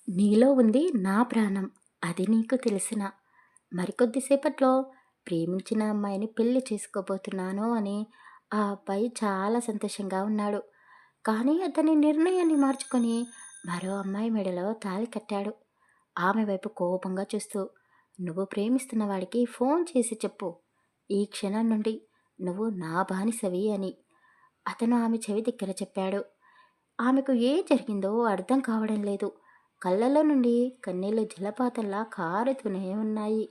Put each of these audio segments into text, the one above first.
నీలో ఉంది నా ప్రాణం. అది నీకు తెలిసిన మరికొద్దిసేపట్లో ప్రేమించిన అమ్మాయిని పెళ్లి చేసుకోబోతున్నాను అని ఆ అబ్బాయి చాలా సంతోషంగా ఉన్నాడు. కానీ అతని నిర్ణయాన్ని మార్చుకొని మరో అమ్మాయి మెడలో తాళి కట్టాడు. ఆమె వైపు కోపంగా చూస్తూ, నువ్వు ప్రేమిస్తున్న వాడికి ఫోన్ చేసి చెప్పు, ఈ క్షణం నుండి నువ్వు నా బానిసవి అని అతను ఆమె చెవి దగ్గర చెప్పాడు. ఆమెకు ఏం జరిగిందో అర్థం కావడం లేదు. కళ్ళలో నుండి కన్నీళ్లు జలపాతంలా కారుతూనే ఉన్నాయి.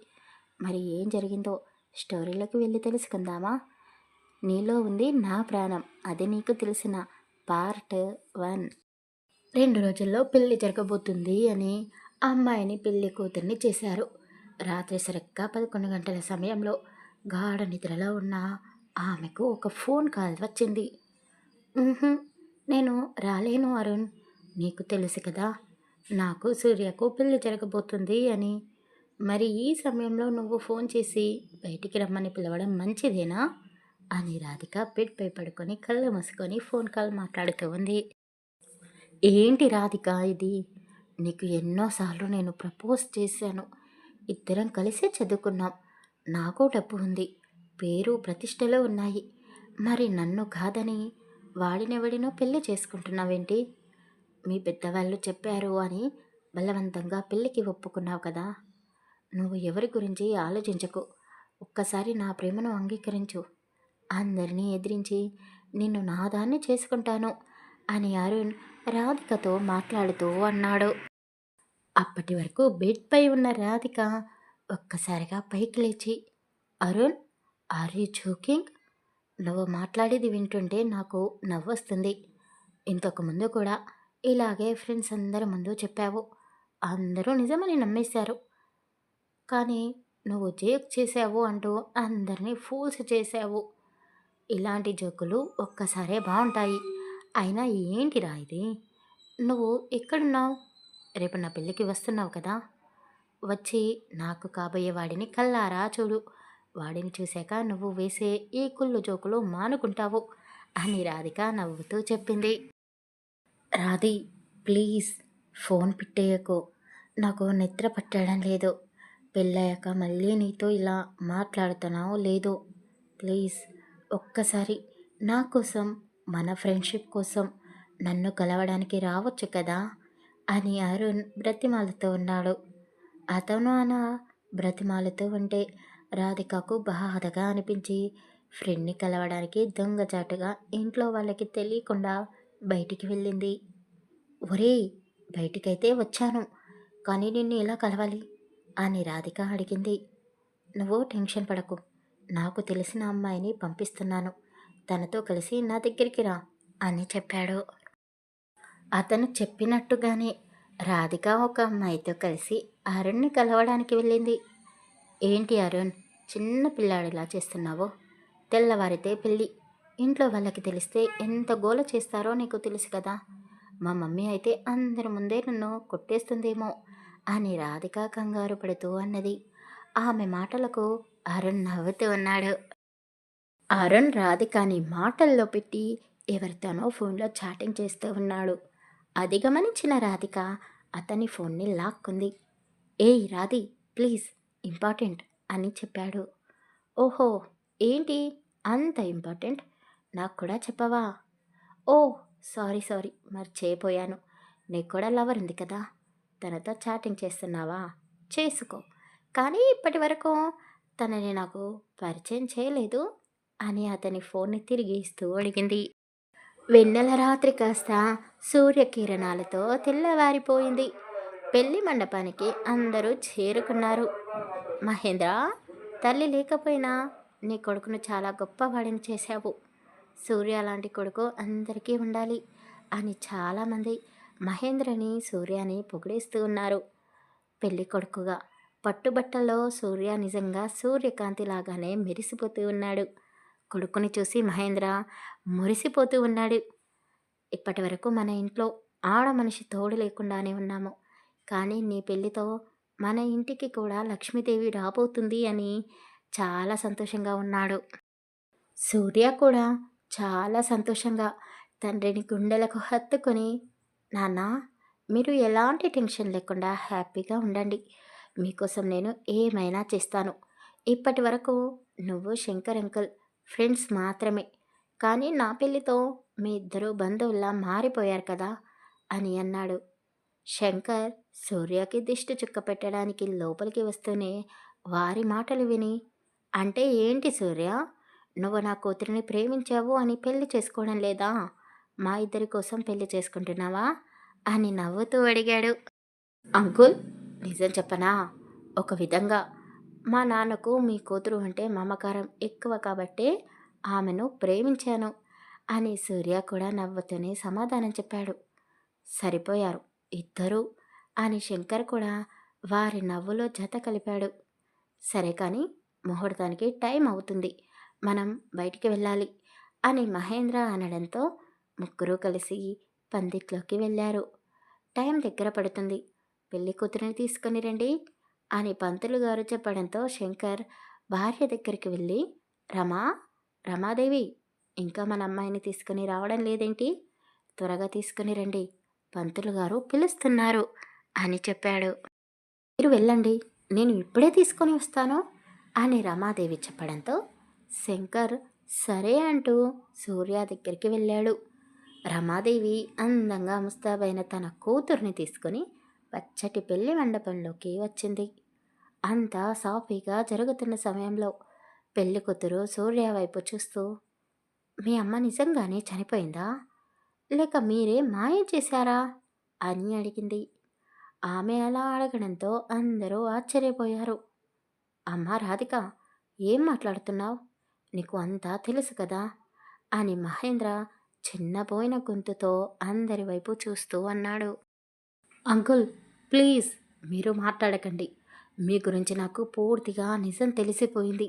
మరి ఏం జరిగిందో స్టోరీలోకి వెళ్ళి తెలుసుకుందామా? నీలో ఉంది నా ప్రాణం, అది నీకు తెలిసిన పార్ట్ 1. 2 రోజుల్లో పెళ్లి జరగబోతుంది అని ఆ అమ్మాయిని పెళ్లి కూతుర్ని చేశారు. రాత్రి సరిగ్గా 11 గంటల సమయంలో గాఢ నిద్రలో ఉన్న ఆమెకు ఒక ఫోన్ కాల్ వచ్చింది. "ఉహుం, నేను రాలేను అరుణ్. నీకు తెలుసు కదా, నాకు సూర్యకు పెళ్లి జరగబోతుంది అని. మరి ఈ సమయంలో నువ్వు ఫోన్ చేసి బయటికి రమ్మని పిలవడం మంచిదేనా?" అని రాధిక బెడ్పై పడుకొని కళ్ళు మూసుకొని ఫోన్ కాల్ మాట్లాడుతూ ఉంది. ఏంటి రాధిక ఇది? నీకు ఎన్నోసార్లు నేను ప్రపోజ్ చేశాను. ఇద్దరం కలిసే చదువుకున్నాం. నాకు డబ్బు ఉంది, పేరు ప్రతిష్టలు ఉన్నాయి. మరి నన్ను కాదని వాడినెవడినో పెళ్లి చేసుకుంటున్నావేంటి? మీ పెద్దవాళ్ళు చెప్పారు అని బలవంతంగా పెళ్ళికి ఒప్పుకున్నావు కదా. నువ్వు ఎవరి గురించి ఆలోచించకు. ఒక్కసారి నా ప్రేమను అంగీకరించు. అందరినీ ఎదిరించి నిన్ను నాదాన్ని చేసుకుంటాను అని అరుణ్ రాధికతో మాట్లాడుతూ అన్నాడు. అప్పటి వరకు బెడ్పై ఉన్న రాధిక ఒక్కసారిగా పైకి లేచి, అరుణ్, ఆర్ యూ జోకింగ్? నువ్వు మాట్లాడేది వింటుంటే నాకు నవ్వొస్తుంది. ఇంతకుముందు కూడా ఇలాగే ఫ్రెండ్స్ అందరి ముందు చెప్పావు. అందరూ నిజమని నమ్మేశారు. కానీ నువ్వు జోక్ చేసావు అంటూ అందరినీ ఫూల్స్ చేసావు. ఇలాంటి జోకులు ఒక్కసారే బాగుంటాయి. అయినా ఏంటిరా ఇది? నువ్వు ఎక్కడున్నావు? రేపు నా పెళ్ళికి వస్తున్నావు కదా. వచ్చి నాకు కాబోయే వాడిని కల్లారా చూడు. వాడిని చూశాక నువ్వు వేసే ఈ కుళ్ళు జోకులు మానుకుంటావు అని రాధిక నవ్వుతూ చెప్పింది. Radhi, please phone పెట్టేయకు. నాకు నిద్ర పట్టడం లేదు. పెళ్ళయ్యాక మళ్ళీ నీతో ఇలా మాట్లాడుతున్నావు లేదు. ప్లీజ్ ఒక్కసారి నా కోసం, మన ఫ్రెండ్షిప్ కోసం నన్ను కలవడానికి రావచ్చు కదా అని అరుణ్ బ్రతిమాలుతూ ఉన్నాడు. అతను అలా బ్రతిమాలుతూ ఉంటే రాధికకు బాధగా అనిపించి ఫ్రెండ్ని కలవడానికి దొంగచాటుగా ఇంట్లో వాళ్ళకి తెలియకుండా బయటికి వెళ్ళింది. ఒరేయ్, బయటికైతే వచ్చాను, కానీ నిన్ను ఎలా కలవాలి అని రాధిక అడిగింది. నువ్వు టెన్షన్ పడకు, నాకు తెలిసిన అమ్మాయిని పంపిస్తున్నాను, తనతో కలిసి నా దగ్గరికి రా అని చెప్పాడు. అతను చెప్పినట్టుగానే రాధిక ఒక అమ్మాయితో కలిసి అరుణ్ని కలవడానికి వెళ్ళింది. ఏంటి అరుణ్, చిన్న పిల్లాడిలా చేస్తున్నావో? తెల్లవారితే పెళ్ళి, ఇంట్లో వాళ్ళకి తెలిస్తే ఎంత గోల చేస్తారో నీకు తెలుసు కదా. మా మమ్మీ అయితే అందరి ముందే నన్ను కొట్టేస్తుందేమో అని రాధిక కంగారు పడుతూ అన్నది. ఆమె మాటలకు అరుణ్ నవ్వుతూ ఉన్నాడు. అరుణ్ రాధికని మాటల్లో పెట్టి ఎవరితోనో ఫోన్లో చాటింగ్ చేస్తూ ఉన్నాడు. అది గమనించిన రాధిక అతని ఫోన్ని లాక్కుంది. ఏయ్ రాధి, ప్లీజ్, ఇంపార్టెంట్ అని చెప్పాడు. ఓహో, ఏంటి అంత ఇంపార్టెంట్? నాకు కూడా చెప్పవా? ఓ, సారీ సారీ, మర్చిపోయాను. నీకు కూడా లవర్ ఉంది కదా, తనతో చాటింగ్ చేస్తున్నావా? చేసుకో, కానీ ఇప్పటి వరకు తనని నాకు పరిచయం చేయలేదు అని అతని ఫోన్ని తిరిగి ఇస్తూ అడిగింది. వెన్నెల రాత్రి కాస్త సూర్యకిరణాలతో తెల్లవారిపోయింది. పెళ్లి మండపానికి అందరూ చేరుకున్నారు. మహేంద్ర, తల్లి లేకపోయినా నీ కొడుకును చాలా గొప్పవాడిని చేశావు. సూర్య లాంటి కొడుకు అందరికీ ఉండాలి అని చాలామంది మహేంద్రని, సూర్యని పొగిడేస్తూ ఉన్నారు. పెళ్లి కొడుకుగా పట్టుబట్టల్లో సూర్య నిజంగా సూర్యకాంతి లాగానే మెరిసిపోతూ ఉన్నాడు. కొడుకుని చూసి మహేంద్ర మురిసిపోతూ ఉన్నాడు. ఇప్పటి వరకు మన ఇంట్లో ఆడ మనిషి తోడు లేకుండానే ఉన్నాము, కానీ నీ పెళ్ళితో మన ఇంటికి కూడా లక్ష్మీదేవి రాబోతుంది అని చాలా సంతోషంగా ఉన్నాడు. సూర్య కూడా చాలా సంతోషంగా తండ్రిని గుండెలకు హత్తుకొని, నాన్న, మీరు ఎలాంటి టెన్షన్ లేకుండా హ్యాపీగా ఉండండి. మీకోసం నేను ఏమైనా చేస్తాను. ఇప్పటి వరకు నువ్వు శంకర్ అంకుల్ ఫ్రెండ్స్ మాత్రమే. కానీ నా పెళ్ళితో మీ ఇద్దరు బంధువుల్లా మారిపోయారు కదా అని అన్నాడు. శంకర్ సూర్యకి దిష్టి చుక్క పెట్టడానికి లోపలికి వస్తూనే వారి మాటలు విని, అంటే ఏంటి సూర్య, నువ్వు నా కూతురిని ప్రేమించావు అని పెళ్లి చేసుకోవడం లేదా? మా ఇద్దరి కోసం పెళ్లి చేసుకుంటున్నావా అని నవ్వుతూ అడిగాడు. అంకుల్, నిజం చెప్పనా? ఒక విధంగా మా నాన్నకు మీ కూతురు అంటే మమకారం ఎక్కువ కాబట్టే ఆమెను ప్రేమించాను అని సూర్య కూడా నవ్వుతూనే సమాధానం చెప్పాడు. సరిపోయారు ఇద్దరూ అని శంకర్ కూడా వారి నవ్వులో జత కలిపాడు. సరే కానీ ముహూర్తానికి టైం అవుతుంది, మనం బయటికి వెళ్ళాలి అని మహేంద్ర అనడంతో ముగ్గురు కలిసి పందిట్లోకి వెళ్ళారు. టైం దగ్గర పడుతుంది, పెళ్లి కూతురిని తీసుకుని రండి అని పంతులు గారు చెప్పడంతో శంకర్ భార్య దగ్గరికి వెళ్ళి, రమా, రమాదేవి, ఇంకా మన అమ్మాయిని తీసుకుని రావడం లేదేంటి? త్వరగా తీసుకుని రండి, పంతులు గారు పిలుస్తున్నారు అని చెప్పాడు. మీరు వెళ్ళండి, నేను ఇప్పుడే తీసుకొని వస్తాను అని రమాదేవి చెప్పడంతో శంకర్ సరే అంటూ సూర్య దగ్గరికి వెళ్ళాడు. రమాదేవి అందంగా ముస్తాబైన తన కూతుర్ని తీసుకుని పచ్చటి పెళ్లి మండపంలోకి వచ్చింది. అంతా సాఫీగా జరుగుతున్న సమయంలో పెళ్లి కూతురు సూర్య వైపు చూస్తూ, మీ అమ్మ నిజంగానే చనిపోయిందా, లేక మీరే మాయం చేశారా అని అడిగింది. ఆమె అలా అడగడంతో అందరూ ఆశ్చర్యపోయారు. అమ్మా రాధిక, ఏం మాట్లాడుతున్నావు? నీకు అంతా తెలుసు కదా అని మహేంద్ర చిన్నపోయిన గొంతుతో అందరి వైపు చూస్తూ అన్నాడు. అంకుల్, ప్లీజ్ మీరు మాట్లాడకండి. మీ గురించి నాకు పూర్తిగా నిజం తెలిసిపోయింది.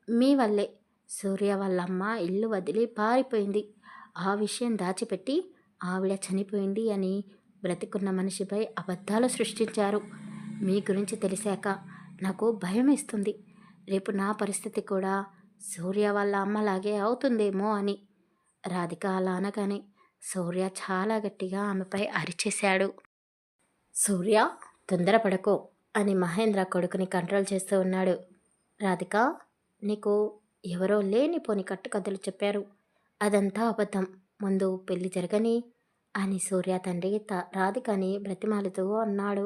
మీ వల్లే సూర్య వాళ్ళమ్మ ఇల్లు వదిలి పారిపోయింది. ఆ విషయం దాచిపెట్టి ఆవిడ చనిపోయింది అని బ్రతికున్న మనిషిపై అబద్ధాలు సృష్టించారు. మీ గురించి తెలిసాక నాకు భయం వేస్తుంది. రేపు నా పరిస్థితి కూడా సూర్య వాళ్ళ అమ్మలాగే అవుతుందేమో అని. రాధిక అలా అనగానే సూర్య చాలా గట్టిగా ఆమెపై అరిచేశాడు. సూర్య, తొందరపడకో అని మహేంద్ర కొడుకుని కంట్రోల్ చేస్తూ ఉన్నాడు. రాధిక, నీకు ఎవరో లేనిపోని కట్టుకథలు చెప్పారు. అదంతా అబద్ధం. ముందు పెళ్లి జరగని అని సూర్య తండ్రి రాధికని బ్రతిమాలుతూ అన్నాడు.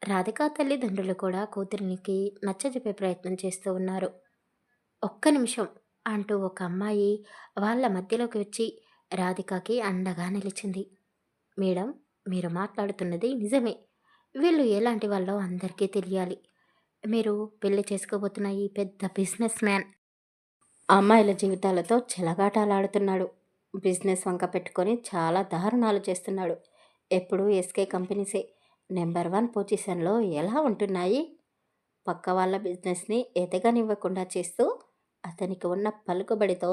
రాధిక తల్లిదండ్రులు కూడా కూతురికి నచ్చజెప్పే ప్రయత్నం చేస్తూ ఉన్నారు. ఒక్క నిమిషం అంటూ ఒక అమ్మాయి వాళ్ళ మధ్యలోకి వచ్చి రాధికకి అండగా నిలిచింది. మేడం, మీరు మాట్లాడుతున్నది నిజమే. వీళ్ళు ఎలాంటి వాళ్ళో అందరికీ తెలియాలి. మీరు పెళ్లి చేసుకోబోతున్న ఈ పెద్ద బిజినెస్ మ్యాన్ అమ్మాయిల జీవితాలతో చెలగాటాలాడుతున్నాడు. బిజినెస్ వంక పెట్టుకొని చాలా దారుణాలు చేస్తున్నాడు. ఎప్పుడు ఎస్కే కంపెనీసే నెంబర్ 1 పొజిషన్లో ఎలా ఉంటున్నాయి? పక్క వాళ్ళ బిజినెస్ని ఎదగనివ్వకుండా చేస్తూ అతనికి ఉన్న పలుకుబడితో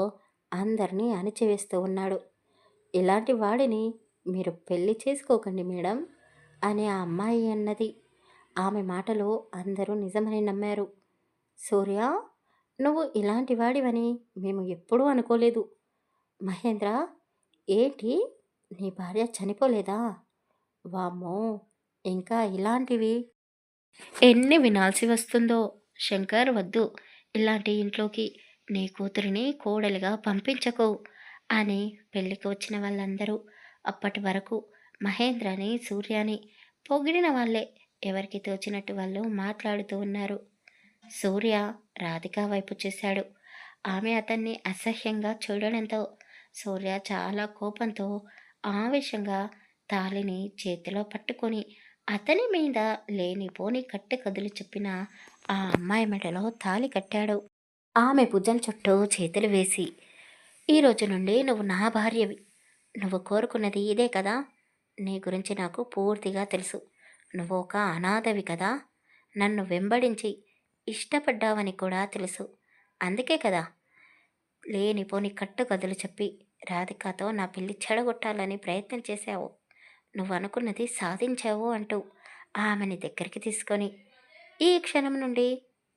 అందరినీ అణిచివేస్తూ ఉన్నాడు. ఇలాంటి వాడిని మీరు పెళ్లి చేసుకోకండి మేడం అని ఆ అమ్మాయి అన్నది. ఆమె మాటలు అందరూ నిజమని నమ్మారు. సూర్య, నువ్వు ఇలాంటి వాడివని మేము ఎప్పుడూ అనుకోలేదు. మహేంద్ర, ఏంటి, నీ భార్య చనిపోలేదా? వామ్మో, ఇంకా ఇలాంటివి ఎన్ని వినాల్సి వస్తుందో. శంకర్, వద్దు, ఇలాంటి ఇంట్లోకి నీ కూతురిని కోడలిగా పంపించకు అని పెళ్ళికి వచ్చిన వాళ్ళందరూ అప్పటి వరకు మహేంద్రని సూర్యని పొగిడిన వాళ్ళే ఎవరికి తోచినట్టు వాళ్ళు మాట్లాడుతూ ఉన్నారు. సూర్య రాధిక వైపు చూశాడు. ఆమె అతన్ని అసహ్యంగా చూడడంతో సూర్య చాలా కోపంతో ఆవేశంగా తాళిని చేతిలో పట్టుకొని అతని మీద లేనిపోని కట్టుకథలు చెప్పిన ఆ అమ్మాయి మెడలో తాళి కట్టాడు. ఆమె భుజం చుట్టూ చేతులు వేసి, ఈరోజు నుండి నువ్వు నా భార్యవి. నువ్వు కోరుకున్నది ఇదే కదా? నీ గురించి నాకు పూర్తిగా తెలుసు. నువ్వు ఒక అనాథవి కదా. నన్ను వెంబడించి ఇష్టపడ్డావని కూడా తెలుసు. అందుకే కదా లేనిపోని కట్టుకథలు చెప్పి రాధికతో నా పెళ్లి చెడగొట్టాలని ప్రయత్నం చేశావు. నువ్వు అనుకున్నది సాధించావు అంటూ ఆమెని దగ్గరికి తీసుకొని, ఈ క్షణం నుండి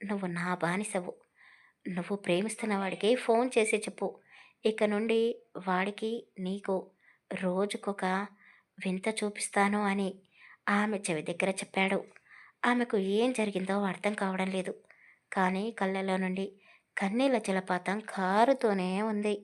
నువ్వు నా బానిసవు. నువ్వు ప్రేమిస్తున్న వాడికి ఫోన్ చేసి చెప్పు. ఇక నుండి వాడికి నీకు రోజుకొక వింత చూపిస్తాను అని ఆమె చెవి దగ్గర చెప్పాడు. ఆమెకు ఏం జరిగిందో అర్థం కావడం లేదు. కానీ కళ్ళలో నుండి కన్నీళ్ల జలపాతం కారుతూనే ఉంది.